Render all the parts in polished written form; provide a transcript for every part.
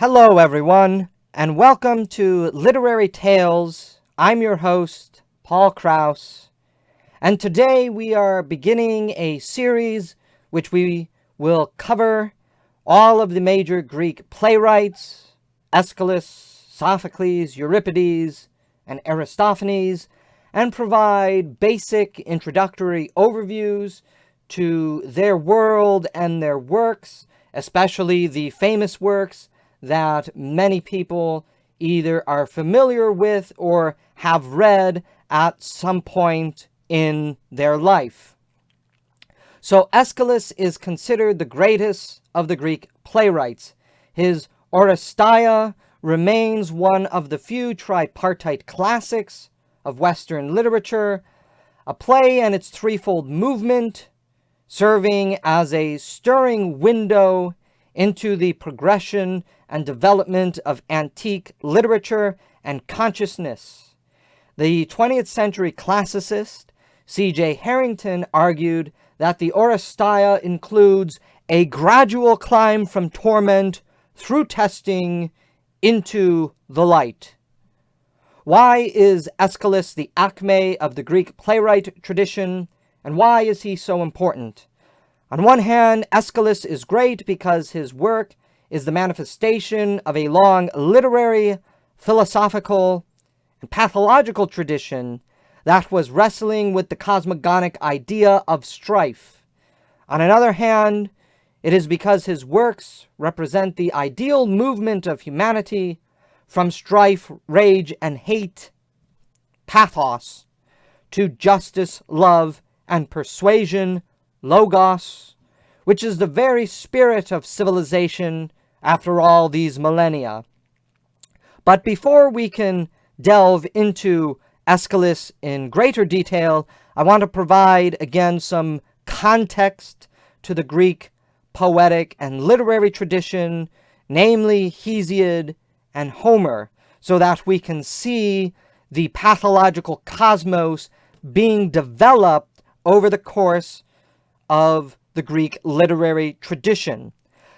Hello everyone, and welcome to Literary Tales. I'm your host, Paul Krause, and today we are beginning a series which we will cover all of the major Greek playwrights, Aeschylus, Sophocles, Euripides, and Aristophanes, and provide basic introductory overviews to their world and their works, especially the famous works that many people either are familiar with or have read at some point in their life. So Aeschylus is considered the greatest of the Greek playwrights. His Oresteia remains one of the few tripartite classics of Western literature, a play and its threefold movement, serving as a stirring window into the progression and development of antique literature and consciousness. The 20th century classicist C.J. Harrington argued that the Oresteia includes a gradual climb from torment through testing into the light. Why is Aeschylus the acme of the Greek playwright tradition, and why is he so important? On one hand, Aeschylus is great because his work is the manifestation of a long literary, philosophical, and pathological tradition that was wrestling with the cosmogonic idea of strife. On another hand, it is because his works represent the ideal movement of humanity from strife, rage, and hate, pathos, to justice, love, and persuasion, logos, which is the very spirit of civilization after all these millennia. But before we can delve into Aeschylus in greater detail, I want to provide again some context to the Greek poetic and literary tradition, namely Hesiod and Homer, so that we can see the pathological cosmos being developed over the course of the Greek literary tradition.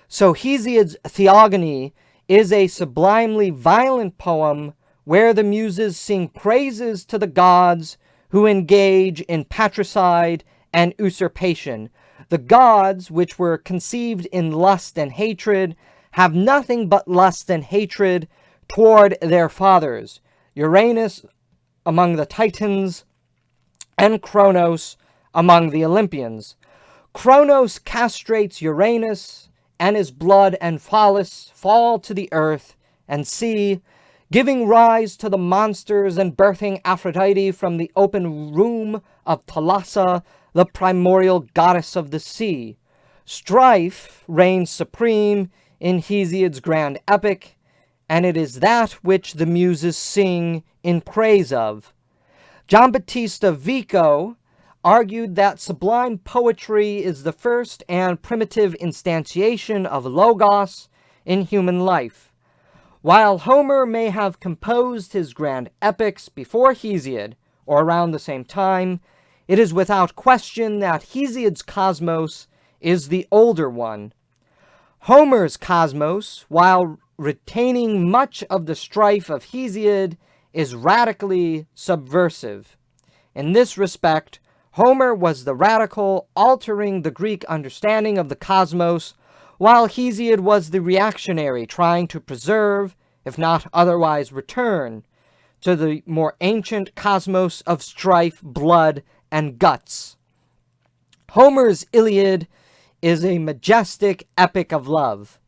So Hesiod's Theogony is a sublimely violent poem where the muses sing praises to the gods who engage in patricide and usurpation. The gods, which were conceived in lust and hatred, have nothing but lust and hatred toward their fathers, Uranus among the Titans and Kronos among the Olympians. Kronos castrates Uranus, and his blood and phallus fall to the earth and sea, giving rise to the monsters and birthing Aphrodite from the open womb of Thalassa, the primordial goddess of the sea. Strife reigns supreme in Hesiod's grand epic, and it is that which the muses sing in praise of. Giambattista Vico argued that sublime poetry is the first and primitive instantiation of logos in human life. While Homer may have composed his grand epics before Hesiod, or around the same time, it is without question that Hesiod's cosmos is the older one. Homer's cosmos, while retaining much of the strife of Hesiod, is radically subversive. In this respect, Homer was the radical, altering the Greek understanding of the cosmos, while Hesiod was the reactionary, trying to preserve, if not otherwise return, to the more ancient cosmos of strife, blood, and guts. Homer's Iliad is a majestic epic of love.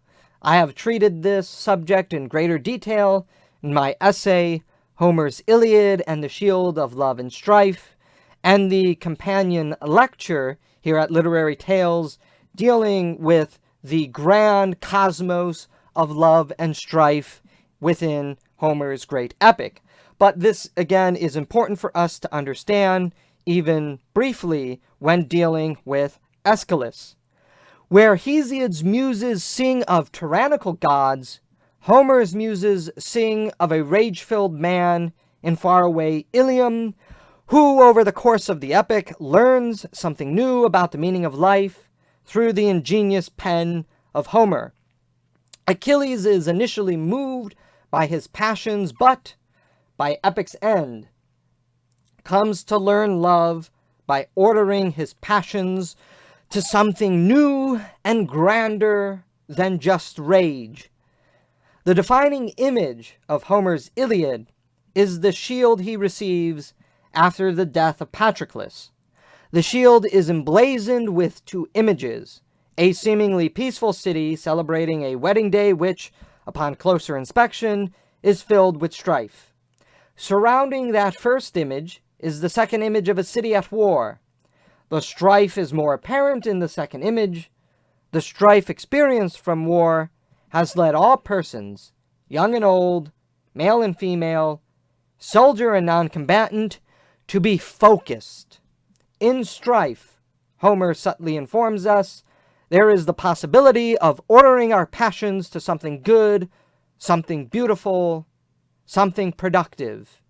I have treated this subject in greater detail in my essay, Homer's Iliad and the Shield of Love and Strife, and the companion lecture here at Literary Tales dealing with the grand cosmos of love and strife within Homer's great epic. But this, again, is important for us to understand, even briefly, when dealing with Aeschylus. Where Hesiod's muses sing of tyrannical gods, Homer's muses sing of a rage-filled man in faraway Ilium, who, over the course of the epic, learns something new about the meaning of life through the ingenious pen of Homer. Achilles is initially moved by his passions, but by epic's end, comes to learn love by ordering his passions to something new and grander than just rage. The defining image of Homer's Iliad is the shield he receives after the death of Patroclus. The shield is emblazoned with two images: a seemingly peaceful city celebrating a wedding day which, upon closer inspection, is filled with strife. Surrounding that first image is the second image of a city at war. The strife is more apparent in the second image. The strife experienced from war has led all persons, young and old, male and female, soldier and non-combatant, to be focused. In strife, Homer subtly informs us, there is the possibility of ordering our passions to something good, something beautiful, something productive.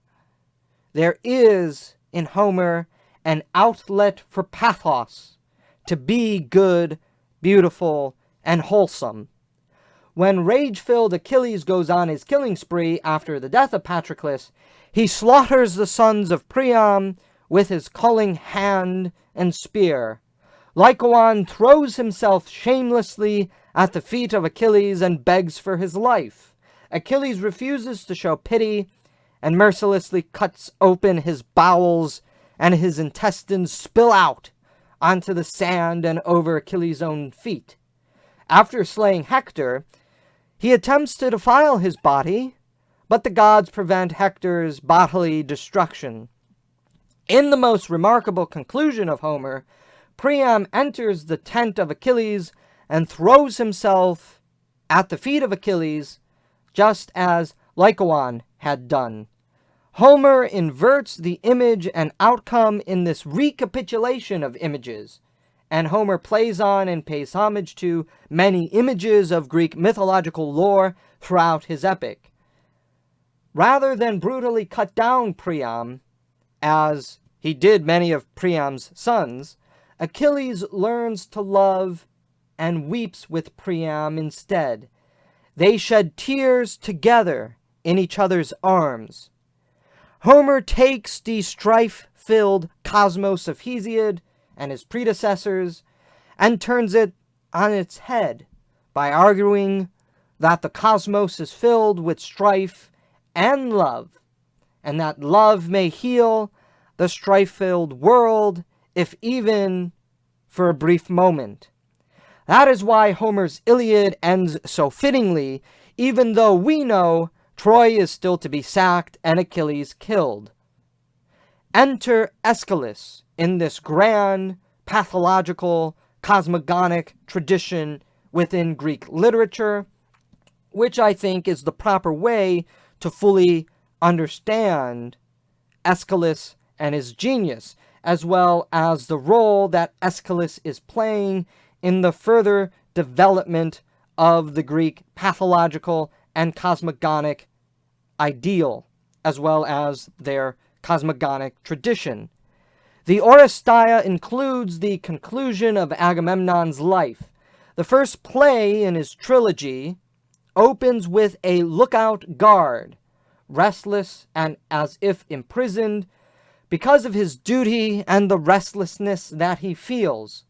There is, in Homer, an outlet for pathos, to be good, beautiful, and wholesome. When rage-filled Achilles goes on his killing spree after the death of Patroclus, he slaughters the sons of Priam with his culling hand and spear. Lycaon throws himself shamelessly at the feet of Achilles and begs for his life. Achilles refuses to show pity and mercilessly cuts open his bowels, and his intestines spill out onto the sand and over Achilles' own feet. After slaying Hector, he attempts to defile his body, but the gods prevent Hector's bodily destruction. In the most remarkable conclusion of Homer, Priam enters the tent of Achilles and throws himself at the feet of Achilles, just as Lycaon had done. Homer inverts the image and outcome in this recapitulation of images, and Homer plays on and pays homage to many images of Greek mythological lore throughout his epic. Rather than brutally cut down Priam, as he did many of Priam's sons, Achilles learns to love and weeps with Priam instead. They shed tears together in each other's arms. Homer takes the strife-filled cosmos of Hesiod and his predecessors and turns it on its head by arguing that the cosmos is filled with strife and love, and that love may heal the strife-filled world, if even for a brief moment. That is why Homer's Iliad ends so fittingly, even though we know Troy is still to be sacked and Achilles killed. Enter Aeschylus in this grand, pathological, cosmogonic tradition within Greek literature, which I think is the proper way to fully understand Aeschylus and his genius, as well as the role that Aeschylus is playing in the further development of the Greek pathological and cosmogonic ideal, as well as their cosmogonic tradition. The Oresteia includes the conclusion of Agamemnon's life. The first play in his trilogy opens with a lookout guard, restless and as if imprisoned, because of his duty and the restlessness that he feels.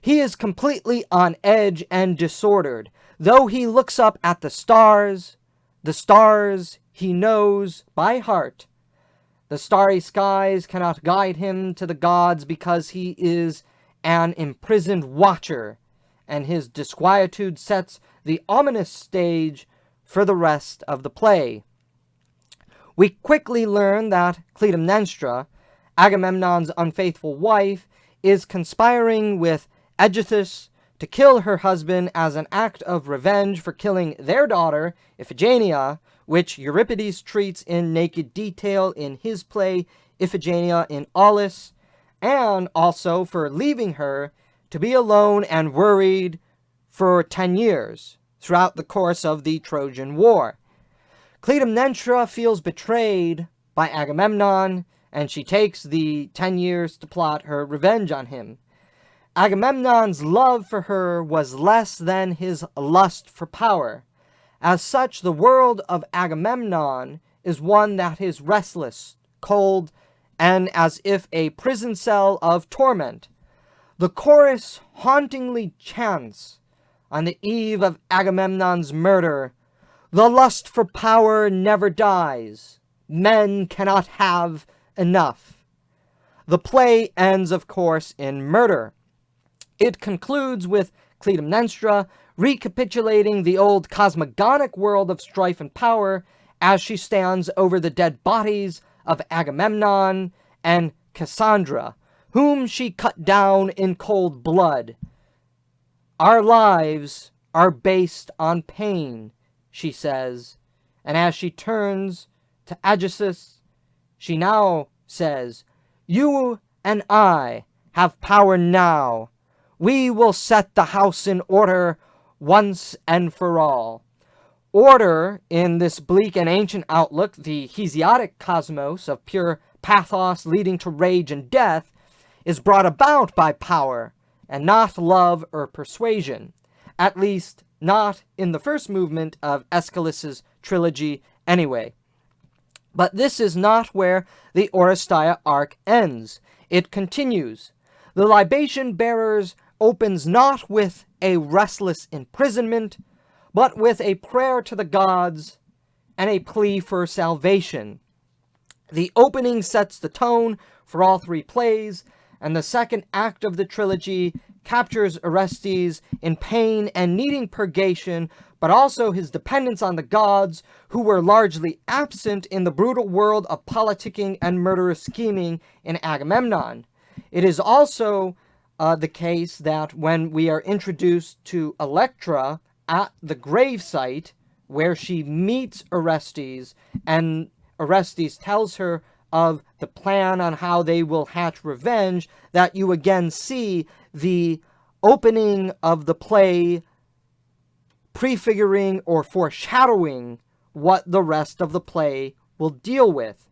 He is completely on edge and disordered, though he looks up at the stars he knows by heart. The starry skies cannot guide him to the gods because he is an imprisoned watcher, and his disquietude sets the ominous stage for the rest of the play. We quickly learn that Clytemnestra, Agamemnon's unfaithful wife, is conspiring with Aegisthus to kill her husband as an act of revenge for killing their daughter, Iphigenia, which Euripides treats in naked detail in his play Iphigenia in Aulis, and also for leaving her to be alone and worried for 10 years throughout the course of the Trojan War. Clytemnestra feels betrayed by Agamemnon, and she takes the 10 years to plot her revenge on him. Agamemnon's love for her was less than his lust for power. As such, the world of Agamemnon is one that is restless, cold, and as if a prison cell of torment. The chorus hauntingly chants, on the eve of Agamemnon's murder, "The lust for power never dies. Men cannot have enough." The play ends, of course, in murder. It concludes with Clytemnestra recapitulating the old cosmogonic world of strife and power as she stands over the dead bodies of Agamemnon and Cassandra, whom she cut down in cold blood. "Our lives are based on pain," she says, and as she turns to Aeschylus, she now says, "You and I have power now. We will set the house in order once and for all." Order, in this bleak and ancient outlook, the Hesiodic cosmos of pure pathos leading to rage and death, is brought about by power, and not love or persuasion. At least, not in the first movement of Aeschylus's trilogy anyway. But this is not where the Oresteia Arc ends. It continues. The libation bearers opens not with a restless imprisonment, but with a prayer to the gods and a plea for salvation. The opening sets the tone for all three plays, and the second act of the trilogy captures Orestes in pain and needing purgation, but also his dependence on the gods, who were largely absent in the brutal world of politicking and murderous scheming in Agamemnon. It is also the case that when we are introduced to Electra at the gravesite, where she meets Orestes, and Orestes tells her of the plan on how they will hatch revenge, that you again see the opening of the play prefiguring or foreshadowing what the rest of the play will deal with.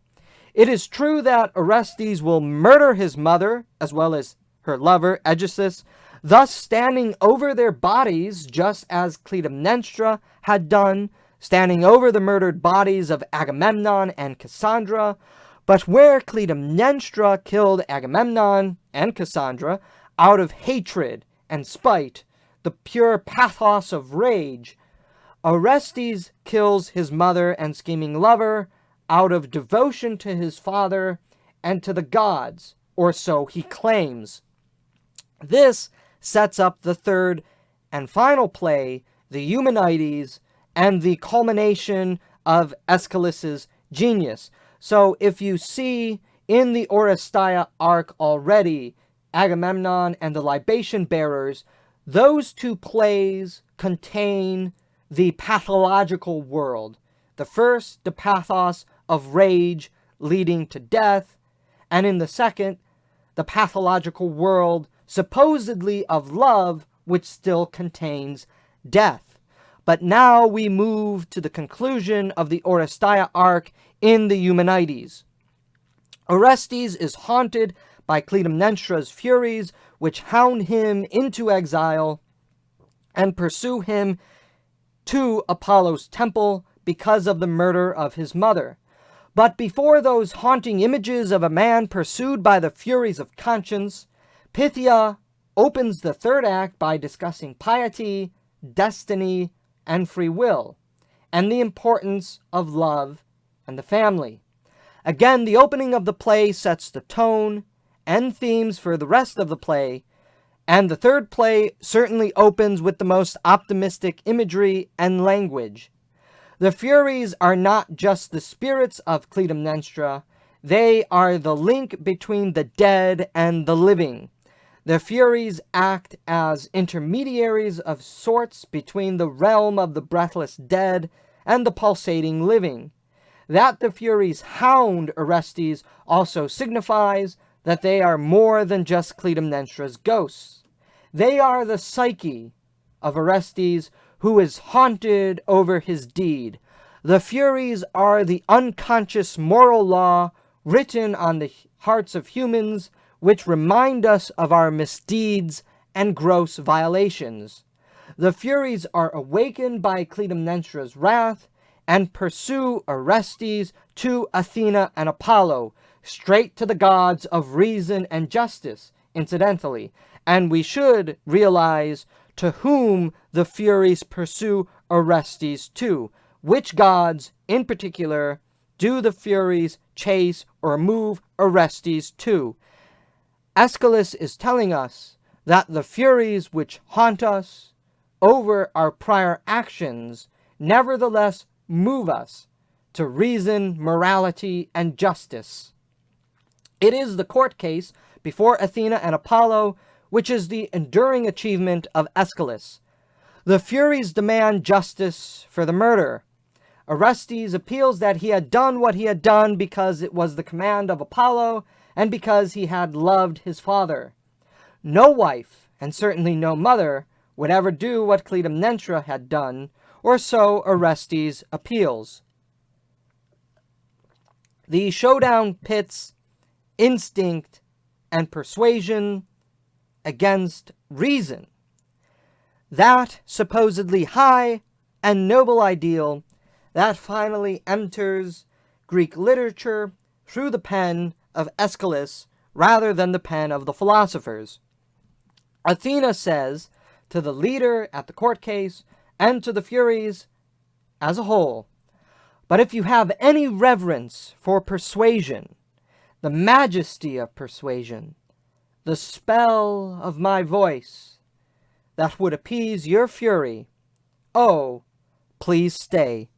It is true that Orestes will murder his mother, as well as her lover, Aeschylus, thus standing over their bodies, just as Clytemnestra had done, standing over the murdered bodies of Agamemnon and Cassandra. But where Clytemnestra killed Agamemnon and Cassandra out of hatred and spite, the pure pathos of rage, Orestes kills his mother and scheming lover out of devotion to his father and to the gods, or so he claims. This sets up the third and final play, the Eumenides, and the culmination of Aeschylus's genius. So if you see in the Oresteia Arc already Agamemnon and the libation bearers, those two plays contain the pathological world. The first, the pathos of rage leading to death, and in the second, the pathological world supposedly of love, which still contains death. But now we move to the conclusion of the Oresteia Arc in the Eumenides. Orestes is haunted by Clytemnestra's furies, which hound him into exile and pursue him to Apollo's temple because of the murder of his mother. But before those haunting images of a man pursued by the furies of conscience, Pythia opens the third act by discussing piety, destiny, and free will, and the importance of love and the family. Again, the opening of the play sets the tone and themes for the rest of the play, and the third play certainly opens with the most optimistic imagery and language. The Furies are not just the spirits of Clytemnestra, they are the link between the dead and the living. The Furies act as intermediaries of sorts between the realm of the breathless dead and the pulsating living. That the Furies hound Orestes also signifies that they are more than just Clytemnestra's ghosts. They are the psyche of Orestes, who is haunted over his deed. The Furies are the unconscious moral law written on the hearts of humans, which remind us of our misdeeds and gross violations. The Furies are awakened by Clytemnestra's wrath and pursue Orestes to Athena and Apollo, straight to the gods of reason and justice, incidentally. And we should realize to whom the Furies pursue Orestes to. Which gods, in particular, do the Furies chase or move Orestes to? Aeschylus is telling us that the Furies which haunt us over our prior actions nevertheless move us to reason, morality, and justice. It is the court case before Athena and Apollo which is the enduring achievement of Aeschylus. The Furies demand justice for the murder. Orestes appeals that he had done what he had done because it was the command of Apollo and because he had loved his father. No wife, and certainly no mother, would ever do what Clytemnestra had done, or so Orestes appeals. The showdown pits instinct and persuasion against reason. That supposedly high and noble ideal that finally enters Greek literature through the pen of Aeschylus rather than the pen of the philosophers. Athena says to the leader at the court case and to the Furies as a whole, "But if you have any reverence for persuasion, the majesty of persuasion, the spell of my voice that would appease your fury, oh, please stay."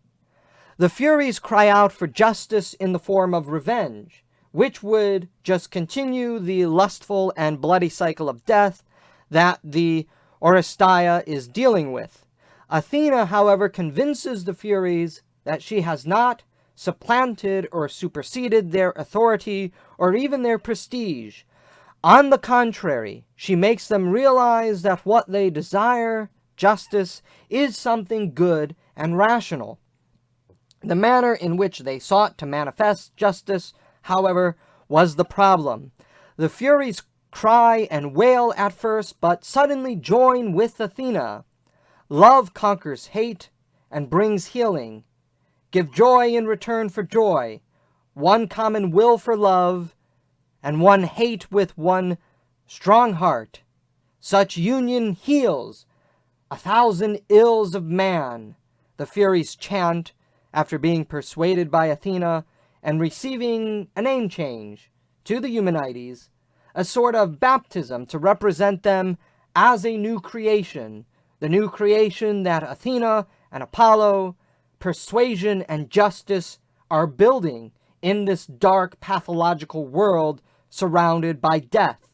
The Furies cry out for justice in the form of revenge, which would just continue the lustful and bloody cycle of death that the Oresteia is dealing with. Athena, however, convinces the Furies that she has not supplanted or superseded their authority or even their prestige. On the contrary, she makes them realize that what they desire, justice, is something good and rational. The manner in which they sought to manifest justice, however, was the problem. The Furies cry and wail at first, but suddenly join with Athena. Love conquers hate and brings healing. Give joy in return for joy, one common will for love, and one hate with one strong heart. Such union heals 1,000 ills of man, the Furies chant after being persuaded by Athena and receiving a name change to the Eumenides, a sort of baptism to represent them as a new creation, the new creation that Athena and Apollo, persuasion and justice are building in this dark pathological world surrounded by death.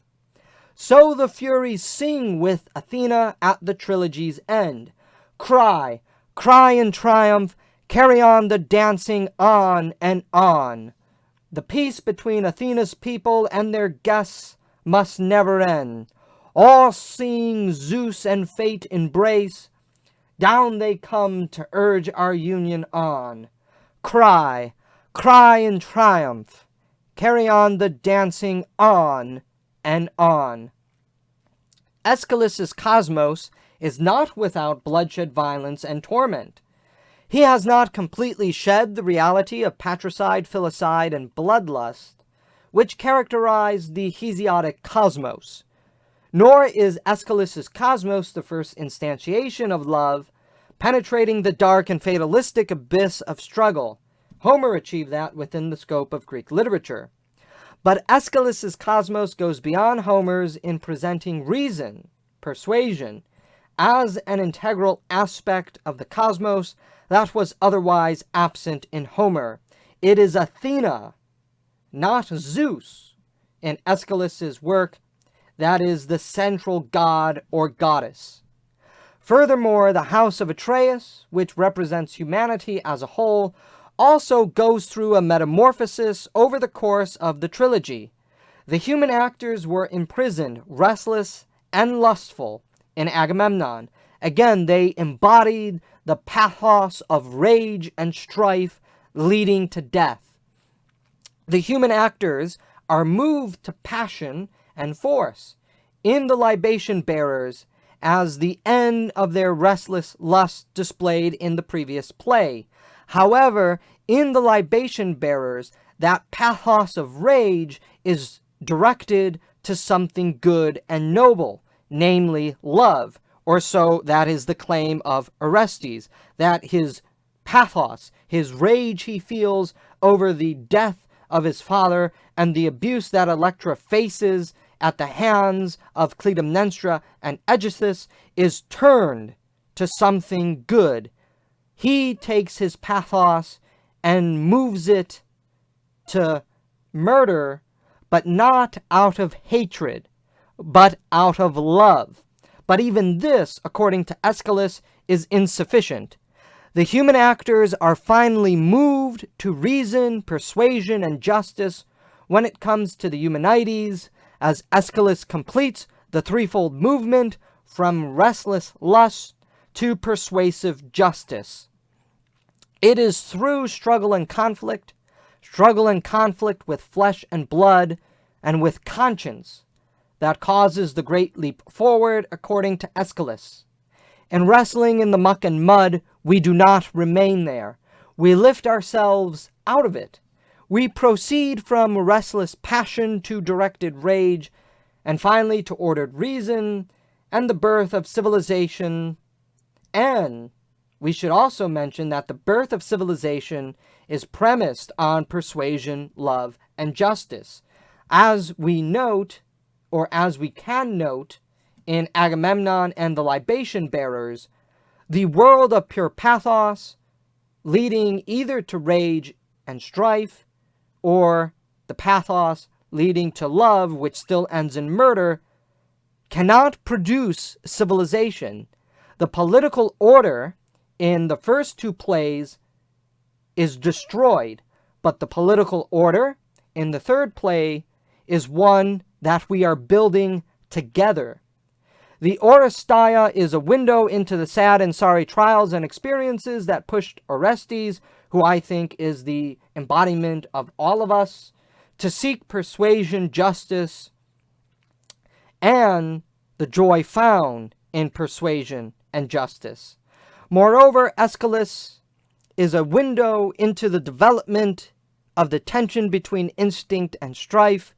So the Furies sing with Athena at the trilogy's end. Cry, cry in triumph, carry on the dancing on and on. The peace between Athena's people and their guests must never end. All-seeing Zeus and fate embrace. Down they come to urge our union on. Cry, cry in triumph, carry on the dancing on and on. Aeschylus's cosmos is not without bloodshed, violence, and torment. He has not completely shed the reality of patricide, filicide, and bloodlust, which characterize the Hesiotic cosmos. Nor is Aeschylus's cosmos the first instantiation of love, penetrating the dark and fatalistic abyss of struggle. Homer achieved that within the scope of Greek literature. But Aeschylus's cosmos goes beyond Homer's in presenting reason, persuasion, as an integral aspect of the cosmos that was otherwise absent in Homer. It is Athena, not Zeus, in Aeschylus's work that is the central god or goddess. Furthermore, the house of Atreus, which represents humanity as a whole, also goes through a metamorphosis over the course of the trilogy. The human actors were imprisoned, restless, and lustful in Agamemnon. Again, they embodied the pathos of rage and strife leading to death. The human actors are moved to passion and force in the libation bearers, as the end of their restless lust displayed in the previous play. However, in the libation bearers, that pathos of rage is directed to something good and noble, namely love, or so that is the claim of Orestes, that his pathos, his rage he feels over the death of his father and the abuse that Electra faces at the hands of Clytemnestra and Aeschylus, is turned to something good. He takes his pathos and moves it to murder, but not out of hatred, but out of love. But even this, according to Aeschylus, is insufficient. The human actors are finally moved to reason, persuasion, and justice when it comes to the Eumenides, as Aeschylus completes the threefold movement from restless lust to persuasive justice. It is through struggle and conflict with flesh and blood, and with conscience, that causes the great leap forward, according to Aeschylus. In wrestling in the muck and mud, we do not remain there. We lift ourselves out of it. We proceed from restless passion to directed rage, and finally to ordered reason and the birth of civilization. And we should also mention that the birth of civilization is premised on persuasion, love, and justice. As we note, or as we can note, in Agamemnon and the libation bearers, the world of pure pathos, leading either to rage and strife, or the pathos leading to love, which still ends in murder, cannot produce civilization. The political order in the first two plays is destroyed, but the political order in the third play is one that we are building together. The Oresteia is a window into the sad and sorry trials and experiences that pushed Orestes, who I think is the embodiment of all of us, to seek persuasion, justice, and the joy found in persuasion and justice. Moreover, Aeschylus is a window into the development of the tension between instinct and strife,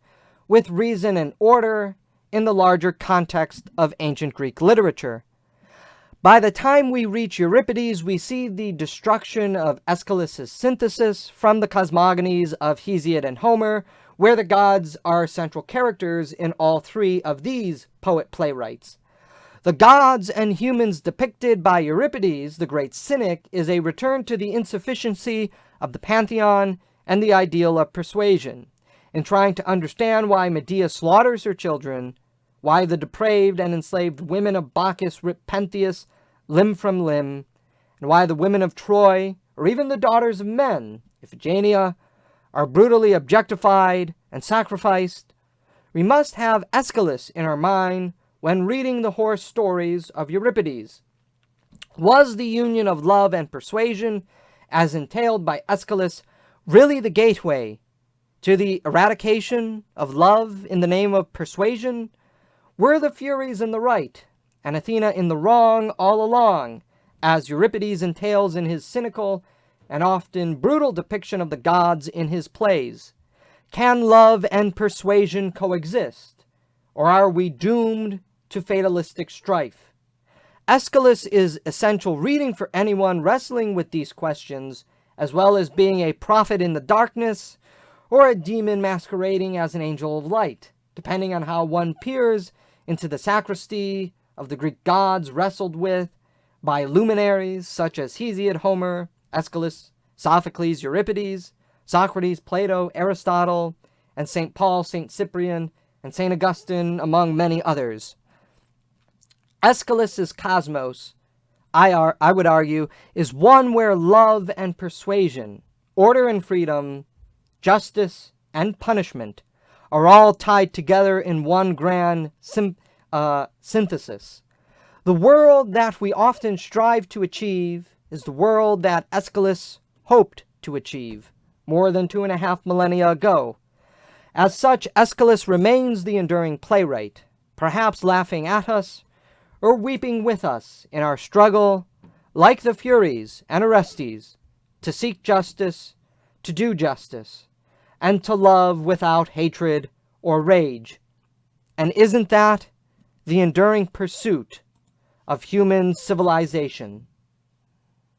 with reason and order, in the larger context of ancient Greek literature. By the time we reach Euripides, we see the destruction of Aeschylus' synthesis from the cosmogonies of Hesiod and Homer, where the gods are central characters in all three of these poet-playwrights. The gods and humans depicted by Euripides, the great cynic, is a return to the insufficiency of the pantheon and the ideal of persuasion. In trying to understand why Medea slaughters her children, why the depraved and enslaved women of Bacchus rip Pentheus limb from limb, and why the women of Troy, or even the daughters of men, Iphigenia, are brutally objectified and sacrificed, we must have Aeschylus in our mind when reading the horse stories of Euripides. Was the union of love and persuasion, as entailed by Aeschylus, really the gateway to the eradication of love in the name of persuasion? Were the Furies in the right, and Athena in the wrong all along, as Euripides entails in his cynical and often brutal depiction of the gods in his plays? Can love and persuasion coexist, or are we doomed to fatalistic strife? Aeschylus is essential reading for anyone wrestling with these questions, as well as being a prophet in the darkness, or a demon masquerading as an angel of light, depending on how one peers into the sacristy of the Greek gods wrestled with by luminaries such as Hesiod, Homer, Aeschylus, Sophocles, Euripides, Socrates, Plato, Aristotle, and St. Paul, St. Cyprian, and St. Augustine, among many others. Aeschylus' cosmos, I would argue, is one where love and persuasion, order and freedom, justice and punishment are all tied together in one grand synthesis. The world that we often strive to achieve is the world that Aeschylus hoped to achieve more than 2.5 millennia ago. As such, Aeschylus remains the enduring playwright, perhaps laughing at us, or weeping with us in our struggle, like the Furies and Orestes, to seek justice, to do justice, and to love without hatred or rage. And isn't that the enduring pursuit of human civilization?